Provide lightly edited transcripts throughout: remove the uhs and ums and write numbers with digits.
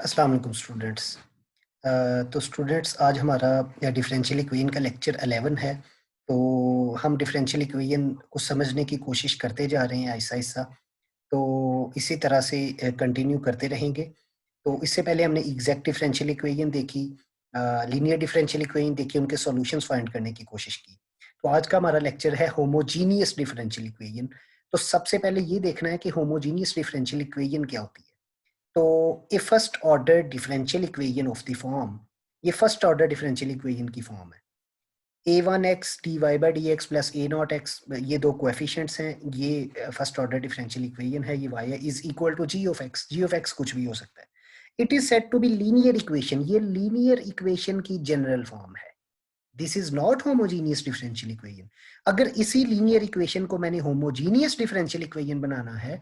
अस्सलाम वालेकुम स्टूडेंट्स। तो स्टूडेंट्स आज हमारा डिफरेंशियल इक्वेशन का लेक्चर 11 है। तो हम डिफरेंशियल इक्वेशन को समझने की कोशिश करते जा रहे हैं आहिस्ता आहिस्ता। तो इसी तरह से कंटिन्यू करते रहेंगे। तो इससे पहले हमने एग्जैक्ट डिफरेंशियल इक्वेशन देखी, लीनियर डिफरेंशियल इक्वेशन देखी, उनके सॉल्यूशंस फाइंड करने की कोशिश की। तो आज का हमारा लेक्चर है होमोजीनियस डिफरेंशियल इक्वेशन। तो सबसे पहले ये देखना है कि होमोजीनियस डिफरेंशियल इक्वेशन क्या होती है। तो a first order differential equation of the form, ये फर्स्ट ऑर्डर डिफरेंशियल इक्वेशन की फॉर्म है। a1x dy by dx plus a0x, ये दो कोएफिशिएंट्स हैं, ये फर्स्ट ऑर्डर डिफरेंशियल इक्वेशन है, ये y है, is equal to g of x। g of x कुछ भी हो सकता है। It is said to be linear equation, ये लीनियर इक्वेशन की जनरल फॉर्म है। This is not homogeneous differential equation. अगर इसी लीनियर इक्वेशन को मैंने होमोजीनियस डिफरेंशियल इक्वेशन बनाना है,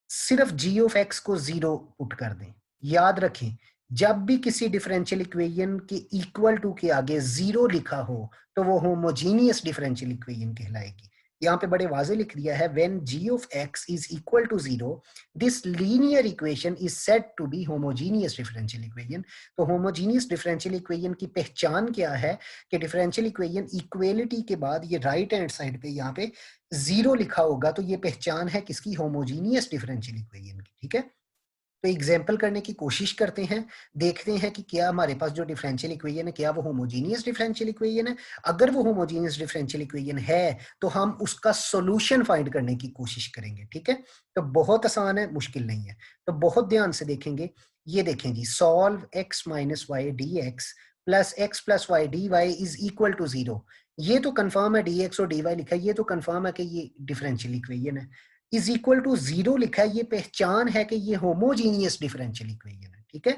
सिर्फ g ऑफ x को जीरो पुट कर दें। याद रखें, जब भी किसी डिफरेंशियल इक्वेशन के इक्वल टू के आगे जीरो लिखा हो तो वो होमोजीनियस डिफरेंशियल इक्वेशन कहलाएगी। यहाँ पे बड़े वाजे लिख दिया है, when g of x is equal to zero this linear equation is said to be homogeneous differential equation. तो होमोजीनियस डिफरेंशियल इक्वेशन की पहचान क्या है कि डिफरेंशियल इक्वेशन इक्वेलिटी के बाद ये राइट हैंड साइड पे यहाँ पे जीरो लिखा होगा, तो ये पहचान है किसकी, होमोजीनियस डिफरेंशियल इक्वेशन की। ठीक है, तो एग्जाम्पल करने की कोशिश करते हैं, देखते हैं कि क्या हमारे पास जो डिफरेंशियल इक्वेशन है क्या वो होमोजीनियस डिफरेंशियल इक्वेशन है। अगर वो होमोजीनियस डिफरेंशियल इक्वेशन है तो हम उसका सॉल्यूशन फाइंड करने की कोशिश करेंगे। ठीक है, तो बहुत आसान है, मुश्किल नहीं है। तो बहुत ध्यान से देखेंगे। ये देखें जी, solve x minus Y D x plus x plus Y D y is equal to zero. ये तो कंफर्म है, dx और dy लिखा है, ये तो कंफर्म है कि ये डिफरेंशियल इक्वेशन है। इज इक्वल टू जीरो लिखा है, ये पहचान है कि ये होमोजीनियस डिफरेंशियल इक्वेशन है। ठीक है,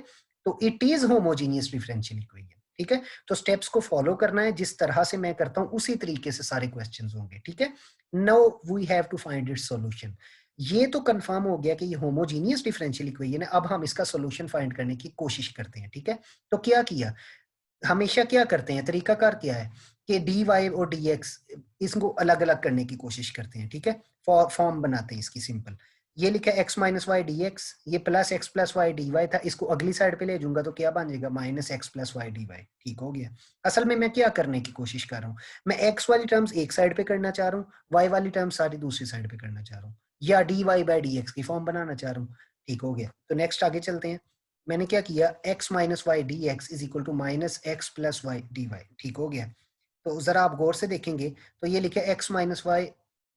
तो it is homogeneous differential equation. ठीक है, तो स्टेप्स को फॉलो करना है, जिस तरह से मैं करता हूं उसी तरीके से सारे क्वेश्चंस होंगे। ठीक है, now we have to find its solution. ये तो कंफर्म हो गया कि ये होमोजीनियस डिफरेंशियल इक्वेशन है। अब हम इसका सॉल्यूशन फाइंड करने की कोशिश करते हैं। ठीक है, तो क्या किया, हमेशा क्या करते हैं, तरीकाकार क्या है कि dy और dx इसको अलग अलग करने की कोशिश करते हैं। ठीक है, फॉर्म बनाते हैं इसकी सिंपल। ये लिखा है x minus Y D x, ये plus x plus Y D y था, इसको अगली साइड पे ले जाऊंगा तो क्या बन जाएगा, minus x plus Y D Y. ठीक हो गया। असल में मैं क्या करने की कोशिश कर रहा हूँ, मैं x वाली टर्म्स एक साइड पे करना चाह रहा हूँ, y वाली टर्म्स सारी दूसरी साइड पे करना चाह रहा हूँ, या dy बाई डी एक्स की फॉर्म बनाना चाह रहा हूँ। ठीक हो गया, तो नेक्स्ट आगे चलते हैं। मैंने क्या किया, x minus Y D x is equal to minus x plus Y D Y. ठीक हो गया, तो जरा आप गौर से देखेंगे तो ये लिखा है x minus Y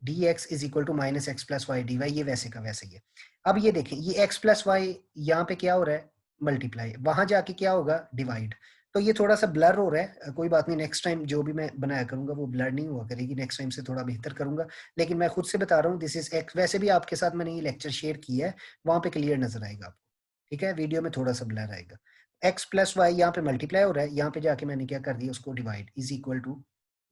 D x is equal to minus x plus Y D Y, ये वैसे का वैसे ही है। अब ये देखें, ये x प्लस वाई यहाँ पे क्या हो रहा है, मल्टीप्लाई, वहां जाके क्या होगा, डिवाइड। तो ये थोड़ा सा ब्लर हो रहा है, कोई बात नहीं, नेक्स्ट टाइम जो भी मैं बनाया करूंगा वो ब्लर नहीं हुआ करेगी, नेक्स्ट टाइम से थोड़ा बेहतर करूंगा। लेकिन मैं खुद से बता रहा हूँ, दिस इज एक्स, वैसे भी आपके साथ मैंने ये लेक्चर शेयर किया है, वहां पे क्लियर नजर आएगा आपको। ठीक है, वीडियो में थोड़ा सा ब्लर आएगा। x प्लस वाई यहाँ पे मल्टीप्लाई हो रहा है, यहाँ पे जाके मैंने क्या कर दिया, उसको डिवाइड, इज इक्वल टू,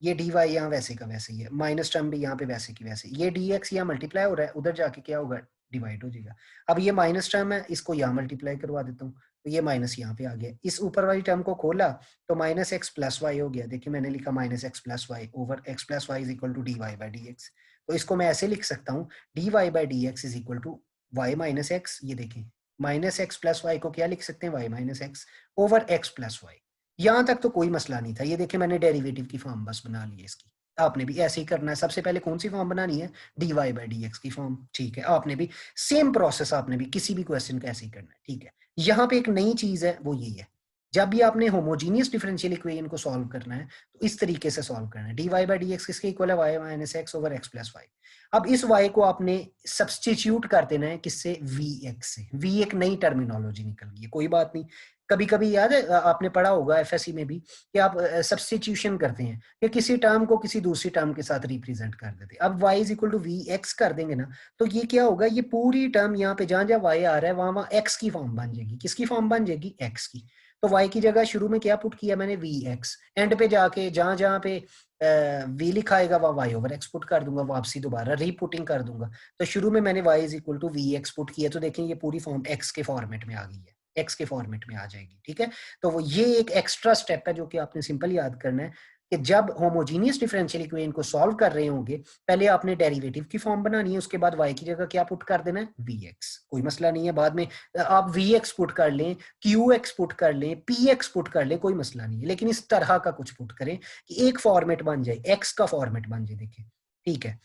ये डी वाई यहाँ वैसे का वैसे ही है, माइनस टर्म भी यहाँ पे वैसे की वैसे, ये डी एक्स यहाँ मल्टीप्लाई हो रहा है, उधर जाके क्या होगा, डिवाइड हो जाएगा। अब ये माइनस टर्म है, इसको यहाँ मल्टीप्लाई करवा देता हूँ, तो ये माइनस यहाँ पे आ गया। इस ऊपर वाली टर्म को खोला तो माइनस एक्स प्लस वाई हो गया। देखिए मैंने लिखा minus x plus Y over X plus Y is equal to D Y by D X. तो इसको मैं ऐसे लिख सकता हूँ, D Y by D x is equal to Y minus X, ये देखें माइनस एक्स प्लस वाई को क्या लिख सकते हैं, Y minus X over X plus Y. यहां तक तो कोई मसला नहीं था, ये देखें मैंने डेरिवेटिव की फॉर्म बस बना ली है इसकी। आपने भी ऐसे ही करना है, सबसे पहले कौन सी फॉर्म बनानी है, D Y by D X की फॉर्म। ठीक है, आपने भी सेम प्रोसेस, आपने भी किसी भी क्वेश्चन का ऐसे ही करना है। ठीक है, यहाँ पे एक नई चीज है, वो यही है, जब भी आपने होमोजीनियस डिफरेंशियल इक्वेशन को सॉल्व करना है तो इस तरीके से सॉल्व करना है। D Y by D X किसके इक्वल है, Y minus X over X plus Y. अब इस y को आपने सब्सटीट्यूट कर देना है किससे, vx से। v एक नई टर्मिनोलॉजी निकल गई है, कोई बात नहीं। कभी कभी याद है, आपने पढ़ा होगा एफएससी में भी कि आप सब्सटीट्यूशन करते हैं कि किसी टर्म को किसी दूसरी टर्म के साथ रिप्रेजेंट कर देते हैं। अब y is equal to we X कर देंगे ना, तो ये क्या होगा, ये पूरी टर्म यहाँ पे जहां जहां y आ रहा है वहां वहां x की फॉर्म बन जाएगी। किसकी फॉर्म बन जाएगी, x की। तो y की जगह शुरू में क्या पुट किया मैंने, वी एक्स, एंड पे जाके जहां जहां पे वी लिखा आएगा वह वाई ओवर एक्स पुट कर दूंगा, वापसी दोबारा रीपुटिंग कर दूंगा। तो शुरू में मैंने Y is equal to we x put किया, तो देखें ये पूरी फॉर्म एक्स के फॉर्मेट में आ गई है, एक्स के फॉर्मेट में आ जाएगी। ठीक है, तो वो ये एक एक्स्ट्रा स्टेप है जो कि आपने सिंपल याद करना है। कि जब होमोजीनियस डिफरेंशियल इक्वेशन को सॉल्व कर रहे होंगे, पहले आपने डेरिवेटिव की फॉर्म बनानी है, उसके बाद y की जगह क्या पुट कर देना है, vx, कोई मसला नहीं है। बाद में आप vx पुट कर लें, qx पुट कर लें, px पुट कर लें, कोई मसला नहीं है, लेकिन इस तरह का कुछ पुट करें कि एक फॉर्मेट बन जाए, x का फॉर्मेट बन जाए। देखिए ठीक है,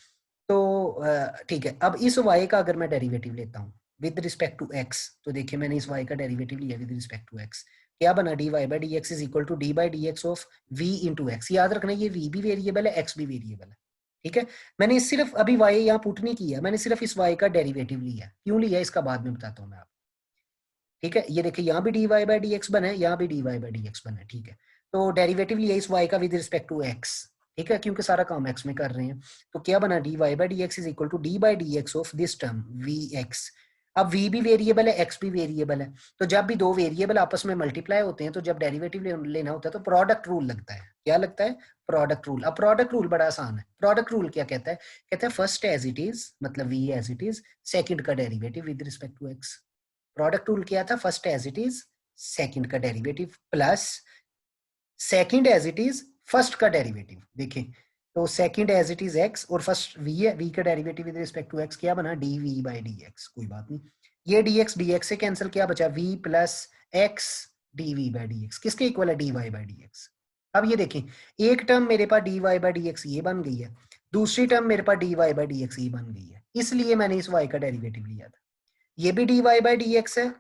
तो ठीक है, अब इस y का अगर मैं डेरिवेटिव लेता हूँ विद रिस्पेक्ट टू x, तो देखिए मैंने इस y का डेरिवेटिव लिया विद रिस्पेक्ट टू x, क्या बना, dy by dx is equal to d by dx of v into X. याद रखना ये v भी वेरिएबल है, x भी वेरिएबल है, ठीक है। मैंने सिर्फ अभी y यहाँ पुट नहीं किया, मैंने सिर्फ इस y का डेरिवेटिव लिया। क्यों लिया इसका बाद में बताता हूँ मैं आपको, ठीक है। ये देखिए यहाँ भी dy by dx बना है, यहाँ भी dy by dx बना है, ठीक है। तो डेरिवेटिव लिया इस y का विद रिस्पेक्ट टू x, ठीक है, क्योंकि सारा काम x में कर रहे हैं। तो क्या बना, dy by dx is equal to d by dx of this term vx। अब v भी वेरिएबल है, x भी वेरिएबल है, तो जब भी दो वेरिएबल आपस में मल्टीप्लाई होते हैं, तो जब डेरिवेटिव लेना होता है तो प्रोडक्ट रूल लगता है। क्या लगता है, प्रोडक्ट रूल। अब प्रोडक्ट रूल बड़ा आसान है। प्रोडक्ट रूल क्या कहता है, कहता है फर्स्ट एज इट इज, मतलब v as it is, second का derivative with respect to x। Product rule क्या था, first as it is, second का derivative, plus second as it is, first का डेरिवेटिव। देखिए तो second as it is x और first v है, v का derivative with respect to x, क्या बना, dv by dx, कोई बात नहीं। ये dx से कैंसिल, क्या बचा, v plus x dv by dx, किसके इक्वल है, dy by dx। अब ये देखें, एक टर्म मेरे पास dy by dx ये बन गई है, दूसरी टर्म मेरे पास dy by dx ये बन गई है, इसलिए मैंने इस y का डेरिवेटिव लिया था। ये भी dy by dx है,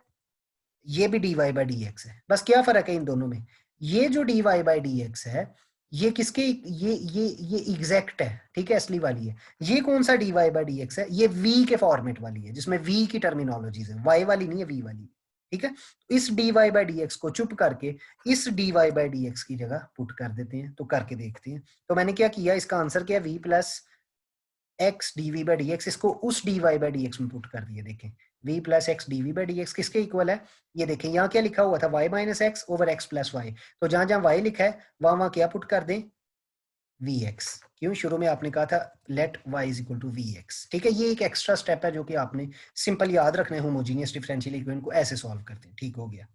ये भी dy by dx है, बस क्या फर्क है इन दोनों में, ये जो dy by dx है ये किसके, ये एग्जैक्ट है, ठीक है, असली वाली है। ये कौन सा dy by dx है, ये v के फॉर्मेट वाली है, जिसमें v की टर्मिनोलॉजीज है, y वाली नहीं है, v वाली, ठीक है। इस dy by dx को चुप करके इस dy by dx की जगह पुट कर देते हैं, तो करके देखते हैं। तो मैंने क्या किया, इसका आंसर क्या है, v plus x dv by dx, इसको उस dy by dx में पुट कर दिया। देखें v plus X dv by dx किसके इक्वल है, ये देखें यहाँ क्या लिखा हुआ था, y minus X over X plus Y, तो जहां जहां y लिखा है वहां क्या पुट कर दें, vx। क्यों, शुरू में आपने कहा था let y is equal to vx, ठीक है। ये एक एक्स्ट्रा स्टेप है जो कि आपने सिंपल याद रखना है, होमोजीनियस डिफरेंशियल इक्वेशन को ऐसे सॉल्व करते हैं, ठीक हो गया।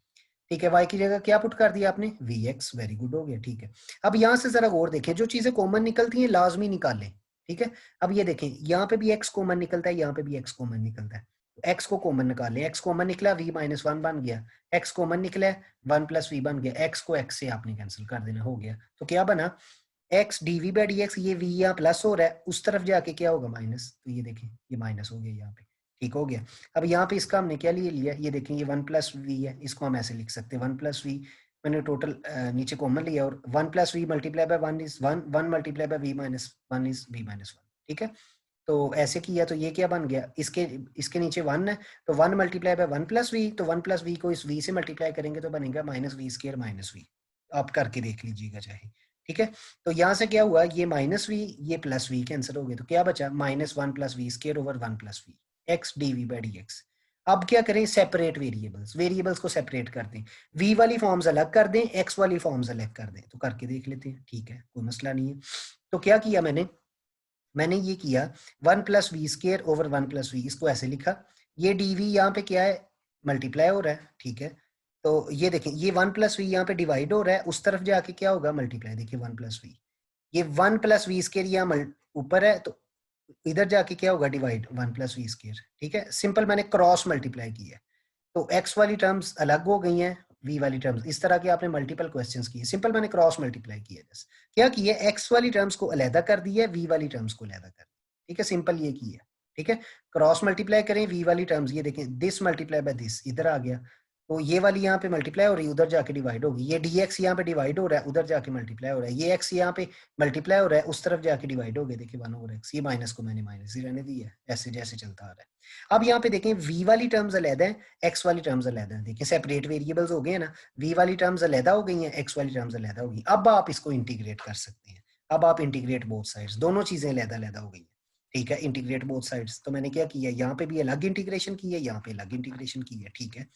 ठीक है, y की जगह क्या पुट कर दिया आपने, vx, वेरी गुड, हो गया, ठीक है। अब यहाँ से जरा और देखें, जो चीजें कॉमन निकलती हैं लाजमी निकालें, ठीक है। अब ये देखें, यहाँ पे भी x कॉमन निकलता है, यहाँ पे भी x कॉमन निकलता है, x को कॉमन निकालें। x कॉमन निकला, v माइनस वन बन गया, x कॉमन निकला, वन प्लस वी बन गया, x को x से आपने कैंसिल कर देना, हो गया। तो क्या बना, x dv by dx, ये v यहाँ प्लस हो रहा है, उस तरफ जाके क्या होगा, माइनस, तो ये देखें ये माइनस हो गया यहाँ पे, ठीक हो गया। अब यहाँ पे इसका हमने क्या लिया, ये देखें ये वन प्लस वी है, इसको हम ऐसे लिख सकते हैं, वन प्लस वी, मैंने टोटल नीचे कॉमन लिया, और one plus V multiply by one is one, one multiply by V minus one is V minus one, ठीक है। तो ऐसे किया तो ये क्या बन गया, इसके इसके नीचे वन है, तो one multiply by one plus V, तो वन प्लस वी को इस वी से मल्टीप्लाई करेंगे तो बनेगा minus V square minus V, आप करके देख लीजिएगा चाहे, ठीक है। तो यहाँ से क्या हुआ, ये माइनस वी, ये प्लस वी कैंसिल हो गए, तो क्या बचा, minus one plus we square over one plus V, X dv by dx। अब क्या करें, सेपरेट वेरिएबल्स, वेरिएबल्स को सेपरेट कर दें, v वाली फॉर्म्स अलग कर दें, x वाली फॉर्म्स अलग कर दें, तो करके देख लेते हैं, ठीक है, कोई मसला नहीं है। तो क्या किया मैंने ये किया, one plus we square over one plus V, इसको ऐसे लिखा, ये dv यहाँ पे क्या है, मल्टीप्लाई हो रहा है, ठीक है। तो ये देखें, ये वन प्लस वी यहाँ पे डिवाइड हो रहा है, उस तरफ जाके क्या होगा, मल्टीप्लाई, देखिए वन प्लस वी, ये वन प्लस वी स्क्वायर यहाँ ऊपर है, तो इधर जाके क्या होगा, divide one plus we square, ठीक है। सिंपल मैंने क्रॉस मल्टीप्लाई किया है, तो x वाली टर्म्स अलग हो गई हैं, v वाली टर्म्स, इस तरह के आपने मल्टीपल क्वेश्चंस किए, सिंपल मैंने क्रॉस मल्टीप्लाई किया, जस्ट क्या किया, x वाली टर्म्स को अलहदा कर दिया, v वाली टर्म्स को अलहदा कर दिया, ठीक है, सिंपल ये किया, ठीक है। क्रॉस मल्टीप्लाई करें, v वाली टर्म्स, ये देखें दिस मल्टीप्लाई बाय दिस, इधर आ गया, तो ये वाली यहाँ पे मल्टीप्लाई हो रही है, उधर जाके डिवाइड होगी, ये dx यहाँ पे डिवाइड हो रहा है, उधर जाके मल्टीप्लाई हो रहा है, ये x यहाँ पे मल्टीप्लाई हो रहा है, उस तरफ जाके डिवाइड हो गया, देखिए वन ओवर एक्स, ये माइनस को मैंने माइनस ही रहने दी है, ऐसे जैसे चलता आ रहा है। अब यहाँ पे देखें, v वाली टर्म्स अलहदा है, x वाली टर्म्स अलहदा है, देखिए सेपरेट वेरिएबल्स हो गए हैं ना, v वाली टर्म्स अलहदा हो गई हैं, x वाली टर्म्स अलहदा हो गई। अब आप इसको इंटीग्रेट कर सकते हैं, अब आप इंटीग्रेट बोथ साइड्स, दोनों चीजें अलहदा अलहदा हो गई, ठीक है, इंटीग्रेट बोथ साइड्स। तो मैंने क्या किया, यहाँ पे भी अलग इंटीग्रेशन की है, यहाँ पे अलग इंटीग्रेशन की है, ठीक है।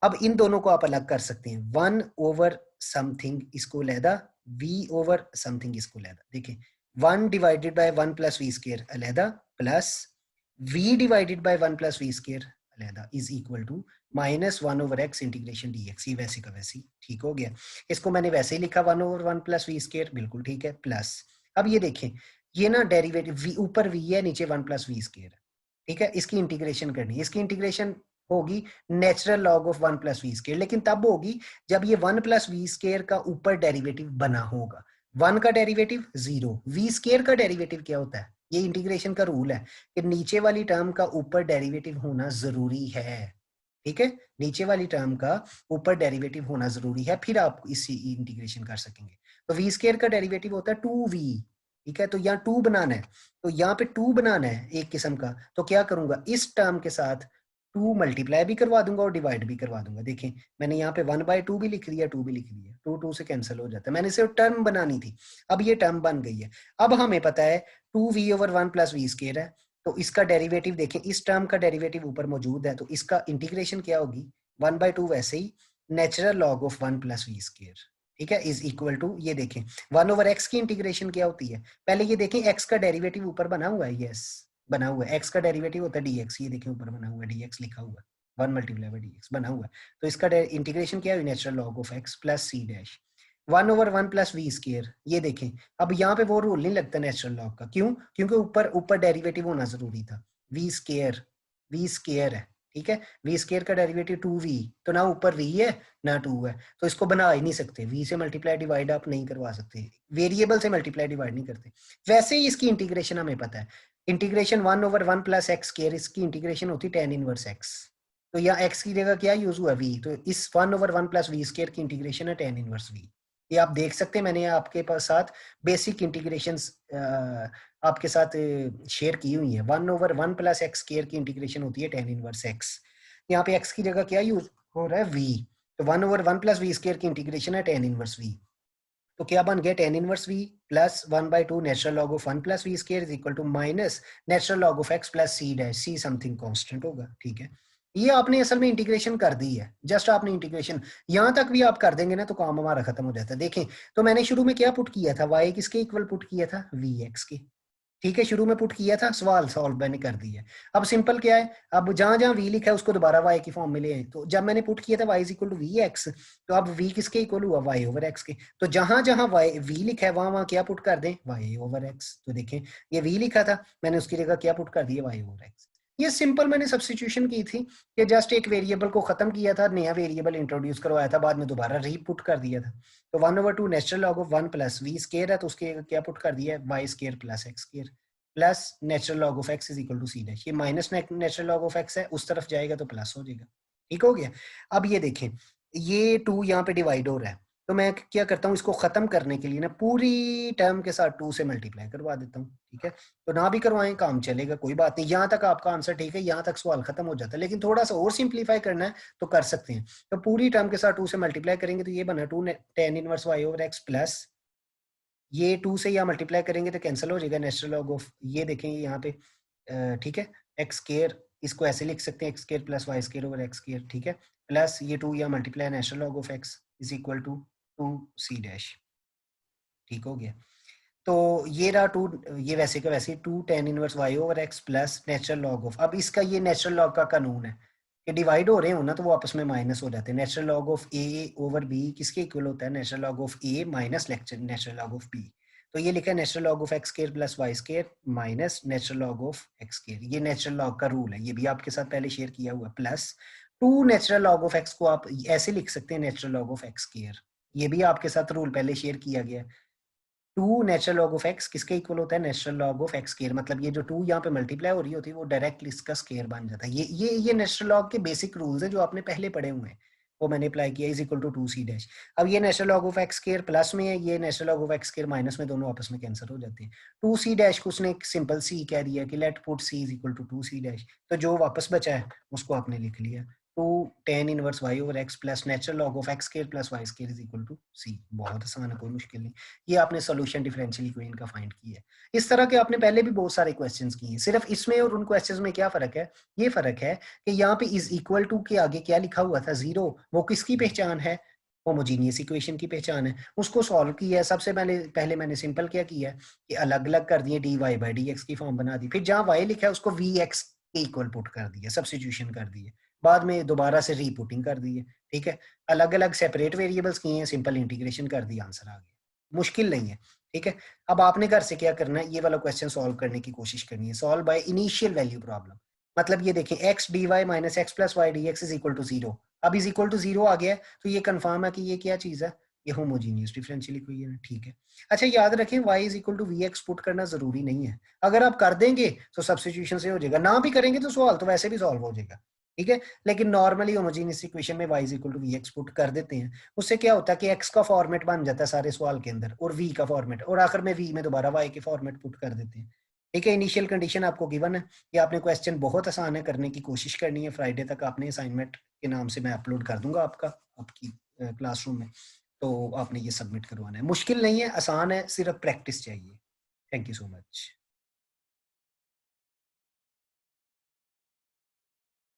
अब इन दोनों को आप अलग कर सकते हैं, वन ओवर समथिंग इसको अलहदा, v ओवर समथिंग इसको अलहदा, देखिए one divided by one plus we square अलहदा, plus v divided by one plus we square अलहदा is equal to minus 1/x integration dx, ये वैसे का वैसे ही ठीक हो गया। इसको मैंने वैसे ही लिखा 1/1 प्लस वी स्केयर, बिल्कुल ठीक है, प्लस अब ये देखें ये ना डेरिवेटिव v ऊपर v है नीचे 1 प्लस वी स्केयर है, ठीक है, इसकी इंटीग्रेशन करनी है, इसकी इंटीग्रेशन होगी natural log of 1 plus v square, लेकिन तब होगी जब ये 1 प्लस वी स्केयर का ऊपर डेरिवेटिव बना होगा। 1 का डेरिवेटिव 0, वी स्केयर का डेरिवेटिव क्या होता है, ये इंटीग्रेशन का रूल है कि नीचे वाली टर्म का ऊपर डेरिवेटिव होना जरूरी है, ठीक है, नीचे वाली टर्म का ऊपर डेरिवेटिव होना जरूरी है, फिर आप इसी इंटीग्रेशन कर सकेंगे। तो वी स्केयर का डेरिवेटिव होता है 2v, ठीक है, तो यहाँ 2 बनाना है, तो यहाँ पे 2 बनाना है एक किस्म का, तो क्या करूंगा इस टर्म के साथ 2 मल्टीप्लाई भी करवा दूंगा और डिवाइड भी करवा दूंगा। देखें मैंने यहाँ पे 1/2 भी लिख दिया, 2 भी लिख दिया, 2 2 से कैंसिल हो जाता है, मैंने सिर्फ टर्म बनानी थी, अब ये टर्म बन गई है। अब हमें पता है 2v/1 प्लस वी स्केयर है, तो इसका डेरिवेटिव देखें, इस टर्म का डेरिवेटिव ऊपर मौजूद है, तो इसका इंटीग्रेशन क्या होगी 1/2 वैसे ही natural log of 1 plus v square, ठीक है, इज इक्वल टू, ये देखें 1/x की इंटीग्रेशन क्या होती है, पहले ये देखें x का डेरिवेटिव ऊपर बना हुआ है, यस बना हुआ है, x का डेरिवेटिव होता है dx, ये देखें ऊपर बना हुआ है dx लिखा हुआ है 1 मल्टीप्लाई बाय dx बना हुआ है, तो इसका इंटीग्रेशन क्या है natural log of x plus c dash 1/1 plus v square, ये देखें अब यहाँ पे वो रूल नहीं लगता नेचुरल लॉग का, क्यों, क्योंकि ऊपर ऊपर डेरिवेटिव होना जरूरी था, वी स्केयर है, ठीक है, वी स्केयर का डेरिवेटिव 2v, तो ना ऊपर v है ना 2 है, तो इसको बना ही नहीं सकते, v से मल्टीप्लाई डिवाइड आप नहीं करवा सकते, वेरिएबल से मल्टीप्लाई डिवाइड नहीं करते। वैसे ही इसकी इंटीग्रेशन हमें पता है, इंटीग्रेशन 1/1 प्लस एक्स स्केयर, इसकी इंटीग्रेशन होती है tan इनवर्स x, तो यहाँ x की जगह क्या यूज हुआ v, तो इस 1/1 प्लस वी स्केयर की इंटीग्रेशन है tan इनवर्स v, ये आप देख सकते हैं, मैंने आपके पास साथ बेसिक इंटीग्रेशंस आपके साथ शेयर की हुई है। 1/1 प्लस एक्स स्केयर की इंटीग्रेशन होती है tan इनवर्स x, यहाँ पे x की जगह क्या यूज हो रहा है v, तो 1/1 प्लस वी स्केयर की इंटीग्रेशन है tan इनवर्स v, तो क्या बन गया tan इनवर्स v प्लस 1/2 natural log of 1 plus v square is equal to minus natural log of x plus c dash, c something constant होगा, ठीक है, ये आपने असल में इंटीग्रेशन कर दी है, जस्ट आपने इंटीग्रेशन यहां तक भी आप कर देंगे ना तो काम हमारा खत्म हो जाता है। देखें तो मैंने शुरू में क्या पुट किया था, y किसके इक्वल पुट किया था, vx के, ठीक है, शुरू में पुट किया था, सवाल सॉल्व मैंने कर दिया। अब सिंपल क्या है, अब जहां जहां v लिखा है उसको दोबारा y की फॉर्म में ले आए, तो जब मैंने पुट किया था y is equal to vx, तो अब v किसके इक्वल हुआ, y/x के, तो जहां जहां v लिखा है वहां वहां क्या पुट कर दें, y/x, तो देखें ये v लिखा था मैंने उसकी जगह क्या पुट कर दिया, y/x। ये सिंपल मैंने सब्स्टिट्यूशन की थी कि जस्ट एक वेरिएबल को खत्म किया था, नया वेरिएबल इंट्रोड्यूस करवाया था, बाद में दोबारा रीपुट कर दिया था, तो 1/2 natural log of 1 plus v square है, तो उसके क्या पुट कर दिया है, y square plus x square plus natural log of x is equal to C dash, ये minus natural log of x है, उस तरफ जाएगा तो प्लस हो जाएगा, ठीक हो गया। अब ये देखें ये 2 यहाँ पे डिवाइड हो रहा है, तो मैं क्या करता हूँ इसको खत्म करने के लिए ना पूरी टर्म के साथ 2 से मल्टीप्लाई करवा देता हूँ, ठीक है, तो ना भी करवाएं काम चलेगा, कोई बात नहीं, यहाँ तक आपका आंसर ठीक है, यहाँ तक सवाल खत्म हो जाता है, लेकिन थोड़ा सा और सिंप्लीफाई करना है तो कर सकते हैं, तो पूरी टर्म के साथ 2 से मल्टीप्लाई करेंगे तो ये बना 2 tan इनवर्स y/x प्लस ये 2 से यहाँ मल्टीप्लाई करेंगे तो कैंसिल हो जाएगा नेचुरल लॉग ऑफ, ये देखेंगे यहाँ पे ठीक है, एक्स स्केयर, इसको ऐसे लिख सकते हैं x square plus y square over x square, ठीक है, प्लस ये 2 यहाँ multiply natural log of x is equal to 2c dash, ठीक हो गया। तो ये रहा 2, ये वैसे का वैसे 2 tan inverse y over x plus natural log of, अब इसका ये नेचुरल लॉग का कानून है कि डिवाइड हो रहे हो ना तो वो आपस में माइनस हो जाते हैं, natural log of a over b किसके इक्वल होता है, natural log of a minus natural log of b, तो ये लिखा है natural log of x square plus y square minus natural log of x square, ये नेचुरल लॉग का rule है, ये भी आपके साथ पहले शेयर किया हुआ, plus 2 natural log of x को आप ऐसे लिख सकते हैं natural log of x square, ये भी आपके साथ रूल पहले शेयर किया गया है। 2 नेचुरल लॉग ऑफ एक्स किसके इक्वल होता है, natural log of x square, मतलब ये जो 2 यहाँ पे मल्टीप्लाई हो रही होती है वो डायरेक्टली इसका स्केयर बन जाता है, ये नेचुरल लॉग के बेसिक रूल्स है जो आपने पहले पढ़े हुए हैं, वो मैंने अप्लाई किया, is equal to 2c dash. अब ये natural log of x square plus में है, ये natural log of x square minus में, दोनों आपस में कैंसिल हो जाते हैं, 2c डैश को उसने एक सिंपल c कह दिया कि let put c is equal to 2c dash, तो जो वापस बचा है उसको आपने लिख लिया 2 tan inverse y over x plus natural log of x square plus y square is equal to c, बहुत आसान है, कोई मुश्किल नहीं, ये आपने सॉल्यूशन डिफरेंशियल इक्वेशन का फाइंड किया है। इस तरह के आपने पहले भी बहुत सारे क्वेश्चंस किए हैं, सिर्फ इसमें और उन क्वेश्चंस में क्या फर्क है, ये फर्क है कि यहाँ पे इज इक्वल टू के आगे क्या लिखा हुआ था, 0, वो किसकी पहचान है, होमोजीनियस इक्वेशन की पहचान है, उसको सॉल्व किया है, सबसे पहले मैंने सिंपल क्या किया है कि अलग अलग कर दिए, dy बाई dx की फॉर्म बना दी, फिर जहाँ y लिखा है उसको vx के इक्वल पुट कर दिया, सब्स्टिट्यूशन कर दिया, बाद में दोबारा से रीपुटिंग कर दी है, ठीक है। अलग अलग सेपरेट वेरिएबल्स किए हैं, सिंपल इंटीग्रेशन कर दी, आंसर आ गया। मुश्किल नहीं है, ठीक है। अब आपने घर से क्या करना है, ये वाला क्वेश्चन सॉल्व करने की कोशिश करनी है। Solve by initial value problem, मतलब ये देखें x d y minus x plus Y D x is equal to 0। अब इज इक्वल टू 0 आ गया है, तो ये कंफर्म है कि ये क्या चीज है, ये होमोजीनियस डिफरेंशियल इक्वेशन है, ठीक है। अच्छा याद रखें y is equal to we x put करना जरूरी नहीं है। अगर आप कर देंगे तो सब्स्टिट्यूशन से हो जाएगा, ना भी करेंगे तो सवाल तो वैसे भी सॉल्व हो जाएगा, ठीक है। लेकिन नॉर्मली होमोजीनियस इक्वेशन में y is equal to we x put कर देते हैं। उससे क्या होता है कि x का फॉर्मेट बन जाता है सारे सवाल के अंदर, और v का फॉर्मेट, और आखिर में v में दोबारा y के फॉर्मेट पुट कर देते हैं, ठीक है। इनिशियल कंडीशन आपको गिवन है। ये आपने क्वेश्चन बहुत आसान है, करने की कोशिश करनी है। फ्राइडे तक आपने असाइनमेंट के नाम से मैं अपलोड कर दूंगा आपका आपकी क्लासरूम में, तो आपने ये सबमिट करवाना है। मुश्किल नहीं है, आसान है, सिर्फ प्रैक्टिस चाहिए। Thank you so much.